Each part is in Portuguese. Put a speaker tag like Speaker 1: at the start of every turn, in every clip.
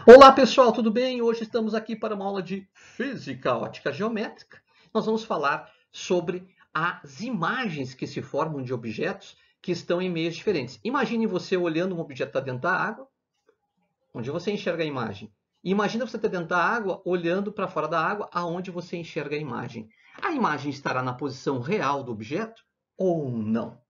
Speaker 1: Olá pessoal, tudo bem? Hoje estamos aqui para uma aula de Física Ótica Geométrica. Nós vamos falar sobre as imagens que se formam de objetos que estão em meios diferentes. Imagine você olhando um objeto que está dentro da água, onde você enxerga a imagem. E imagina você estar dentro da água, olhando para fora da água, aonde você enxerga a imagem. A imagem estará na posição real do objeto ou não?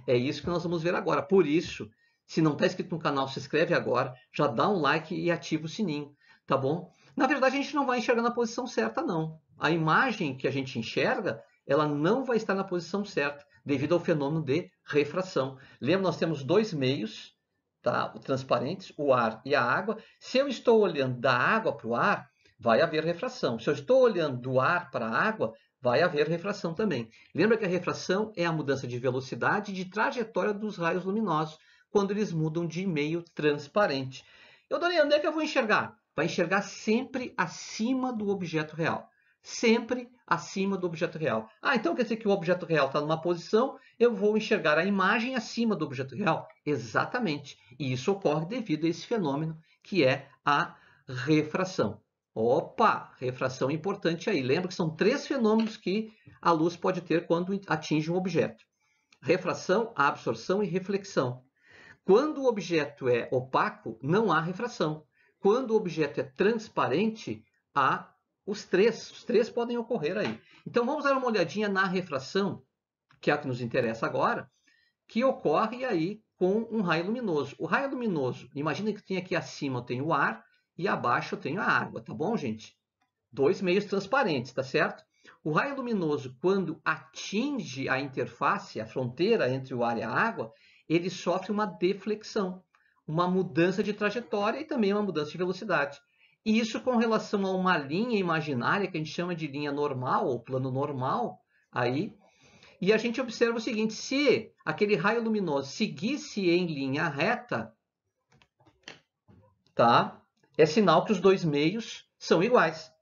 Speaker 1: É isso que nós vamos ver agora. Por isso, se não está inscrito no canal, se inscreve agora, já dá um like e ativa o sininho, tá bom? Na verdade, a gente não vai enxergar na posição certa, não. A imagem que a gente enxerga, ela não vai estar na posição certa, devido ao fenômeno de refração. Lembra, nós temos dois meios, tá? Transparentes, o ar e a água. Se eu estou olhando da água para o ar, vai haver refração. Se eu estou olhando do ar para a água, vai haver refração também. Lembra que a refração é a mudança de velocidade e de trajetória dos raios luminosos quando eles mudam de meio transparente. Eu adorei, onde é que eu vou enxergar? Vai enxergar sempre acima do objeto real. Sempre acima do objeto real. Ah, então quer dizer que o objeto real está numa posição, eu vou enxergar a imagem acima do objeto real? Exatamente. E isso ocorre devido a esse fenômeno que é a refração. Opa, refração importante aí. Lembra que são três fenômenos que a luz pode ter quando atinge um objeto: refração, absorção e reflexão. Quando o objeto é opaco, não há refração. Quando o objeto é transparente, há os três. Os três podem ocorrer aí. Então vamos dar uma olhadinha na refração, que é a que nos interessa agora, que ocorre aí com um raio luminoso. O raio luminoso, imagina que tem aqui acima eu tenho o ar e abaixo eu tenho a água, tá bom, gente? Dois meios transparentes, tá certo? O raio luminoso, quando atinge a interface, a fronteira entre o ar e a água, ele sofre uma deflexão, uma mudança de trajetória e também uma mudança de velocidade. E isso com relação a uma linha imaginária que a gente chama de linha normal ou plano normal, aí. E a gente observa o seguinte: se aquele raio luminoso seguisse em linha reta, tá? É sinal que os dois meios são iguais.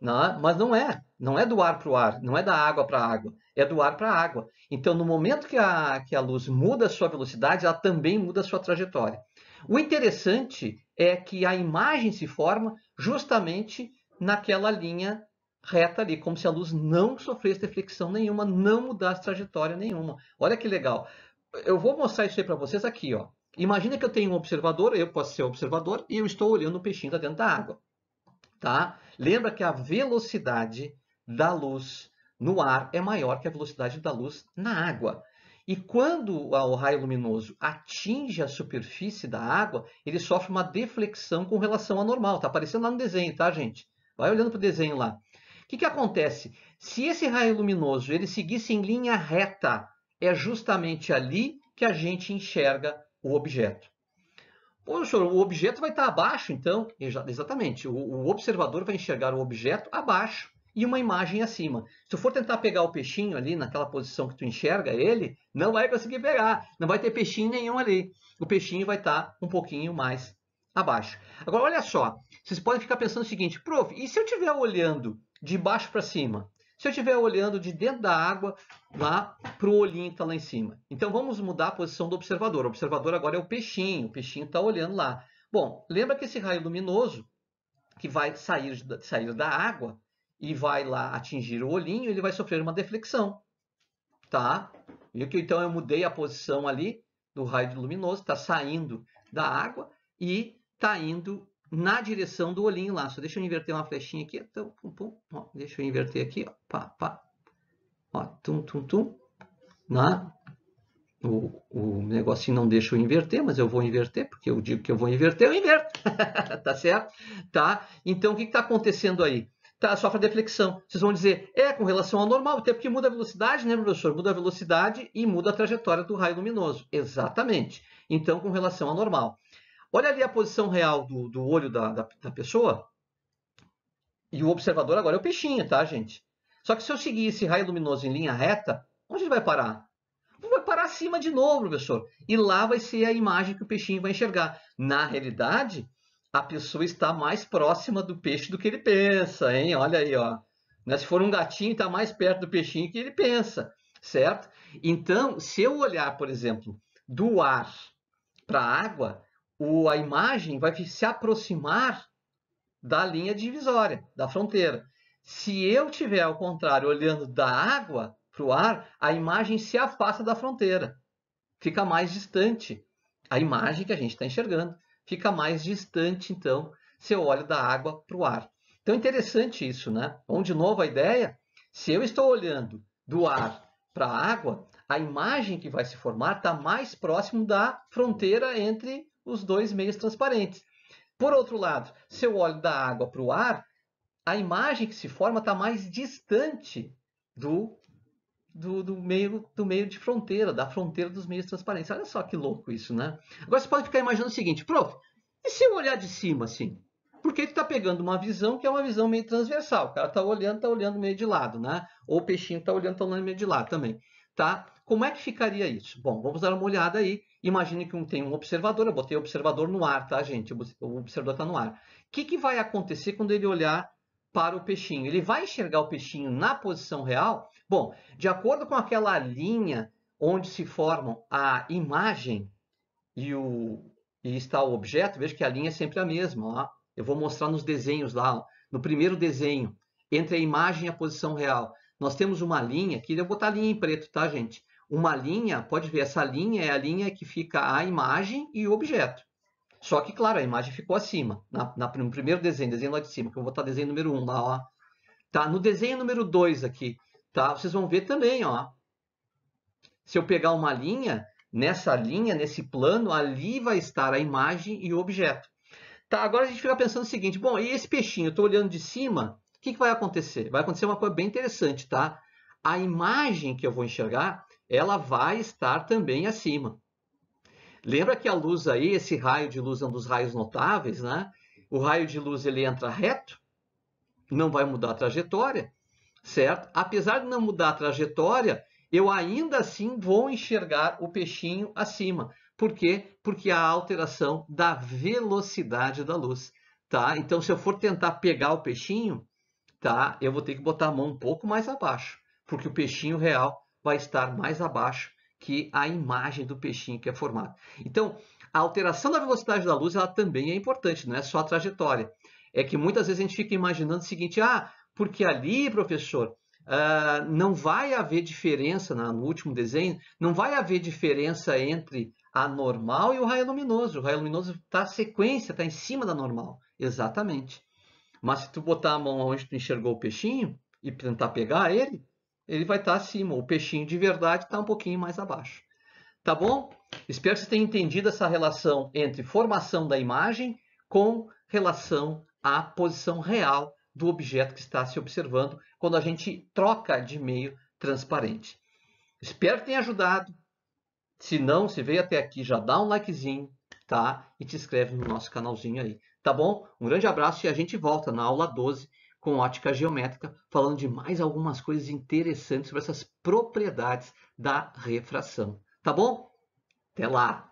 Speaker 1: Não, mas não é. Não é do ar para o ar, não é da água para a água, é do ar para a água. Então, no momento que a luz muda a sua velocidade, ela também muda a sua trajetória. O interessante é que a imagem se forma justamente naquela linha reta ali, como se a luz não sofresse deflexão nenhuma, não mudasse trajetória nenhuma. Olha que legal. Eu vou mostrar isso aí para vocês aqui, ó. Imagina que eu tenho um observador, eu posso ser o observador, e eu estou olhando o peixinho que está dentro da água. Tá? Lembra que a velocidade da luz no ar é maior que a velocidade da luz na água. E quando o raio luminoso atinge a superfície da água, ele sofre uma deflexão com relação ao normal. Está aparecendo lá no desenho, tá, gente? Vai olhando para o desenho lá. O que acontece? Se esse raio luminoso ele seguisse em linha reta, é justamente ali que a gente enxerga o objeto. Poxa, o objeto vai estar abaixo, então. Exatamente. O observador vai enxergar o objeto abaixo e uma imagem acima. Se tu for tentar pegar o peixinho ali, naquela posição que tu enxerga ele, não vai conseguir pegar. Não vai ter peixinho nenhum ali. O peixinho vai estar um pouquinho mais abaixo. Agora, olha só. Vocês podem ficar pensando o seguinte: prof, e se eu estiver olhando de baixo para cima? Se eu estiver olhando de dentro da água lá para o olhinho que está lá em cima. Então vamos mudar a posição do observador. O observador agora é o peixinho está olhando lá. Bom, lembra que esse raio luminoso que vai sair da água e vai lá atingir o olhinho, ele vai sofrer uma deflexão, tá? Viu que então eu mudei a posição ali do raio luminoso, está saindo da água e está indo na direção do olhinho lá. Só deixa eu inverter uma flechinha aqui. Então, ó, deixa eu inverter aqui, ó. Pá, pá. Ó, tum, tum, tum. Né? O negocinho não deixa eu inverter, mas eu vou inverter, porque eu digo que eu vou inverter, eu inverto. Tá certo? Tá? Então, o que está acontecendo aí? Tá, sofre deflexão. Vocês vão dizer, com relação ao normal, até porque muda a velocidade, né, professor? Muda a velocidade e muda a trajetória do raio luminoso. Exatamente. Então, com relação ao normal. Olha ali a posição real do olho da pessoa. E o observador agora é o peixinho, tá, gente? Só que se eu seguir esse raio luminoso em linha reta, onde ele vai parar? Vai parar acima de novo, professor. E lá vai ser a imagem que o peixinho vai enxergar. Na realidade, a pessoa está mais próxima do peixe do que ele pensa, hein? Olha aí, ó. Se for um gatinho, está mais perto do peixinho que ele pensa, certo? Então, se eu olhar, por exemplo, do ar para a água, a imagem vai se aproximar da linha divisória, da fronteira. Se eu estiver, ao contrário, olhando da água para o ar, a imagem se afasta da fronteira, fica mais distante. A imagem que a gente está enxergando fica mais distante, então, se eu olho da água para o ar. Então, interessante isso, né? Vamos de novo a ideia. Se eu estou olhando do ar para a água, a imagem que vai se formar está mais próximo da fronteira entre os dois meios transparentes. Por outro lado, se eu olho da água para o ar, a imagem que se forma está mais distante do meio de fronteira, da fronteira dos meios transparentes. Olha só que louco isso, né? Agora você pode ficar imaginando o seguinte, prof, e se eu olhar de cima assim? Porque tu está pegando uma visão que é uma visão meio transversal. O cara está olhando meio de lado, né? Ou o peixinho está olhando meio de lado também, tá? Como é que ficaria isso? Bom, vamos dar uma olhada aí. Imagine que tem um observador, eu botei o observador no ar, tá, gente? O observador está no ar. O que vai acontecer quando ele olhar para o peixinho? Ele vai enxergar o peixinho na posição real? Bom, de acordo com aquela linha onde se formam a imagem e está o objeto, veja que a linha é sempre a mesma. Ó. Eu vou mostrar nos desenhos lá. Ó. No primeiro desenho, entre a imagem e a posição real, nós temos uma linha, aqui eu vou botar a linha em preto, tá, gente? Uma linha, pode ver, essa linha é a linha que fica a imagem e o objeto. Só que, claro, a imagem ficou acima, no primeiro desenho lá de cima, que eu vou botar desenho número 1 lá, ó. Tá, no desenho número 2 aqui, tá? Vocês vão ver também, ó. Se eu pegar uma linha, nessa linha, nesse plano, ali vai estar a imagem e o objeto. Tá, agora a gente fica pensando o seguinte, bom, e esse peixinho, eu estou olhando de cima, o que vai acontecer? Vai acontecer uma coisa bem interessante, tá? A imagem que eu vou enxergar, ela vai estar também acima. Lembra que a luz aí, esse raio de luz é um dos raios notáveis, né? O raio de luz ele entra reto, não vai mudar a trajetória, certo? Apesar de não mudar a trajetória, eu ainda assim vou enxergar o peixinho acima. Por quê? Porque há a alteração da velocidade da luz, tá? Então, se eu for tentar pegar o peixinho, tá? Eu vou ter que botar a mão um pouco mais abaixo, porque o peixinho real vai estar mais abaixo que a imagem do peixinho que é formada. Então, a alteração da velocidade da luz ela também é importante, não é só a trajetória. É que muitas vezes a gente fica imaginando o seguinte, porque ali, professor, não vai haver diferença, no último desenho, não vai haver diferença entre a normal e o raio luminoso. O raio luminoso está sequência, está em cima da normal. Exatamente. Mas se tu botar a mão onde tu enxergou o peixinho e tentar pegar ele, ele vai estar acima. O peixinho de verdade está um pouquinho mais abaixo. Tá bom? Espero que você tenha entendido essa relação entre formação da imagem com relação à posição real do objeto que está se observando quando a gente troca de meio transparente. Espero que tenha ajudado. Se não, se veio até aqui, já dá um likezinho, tá? E te inscreve no nosso canalzinho aí, tá bom? Um grande abraço e a gente volta na aula 12 com ótica geométrica, falando de mais algumas coisas interessantes sobre essas propriedades da refração. Tá bom? Até lá!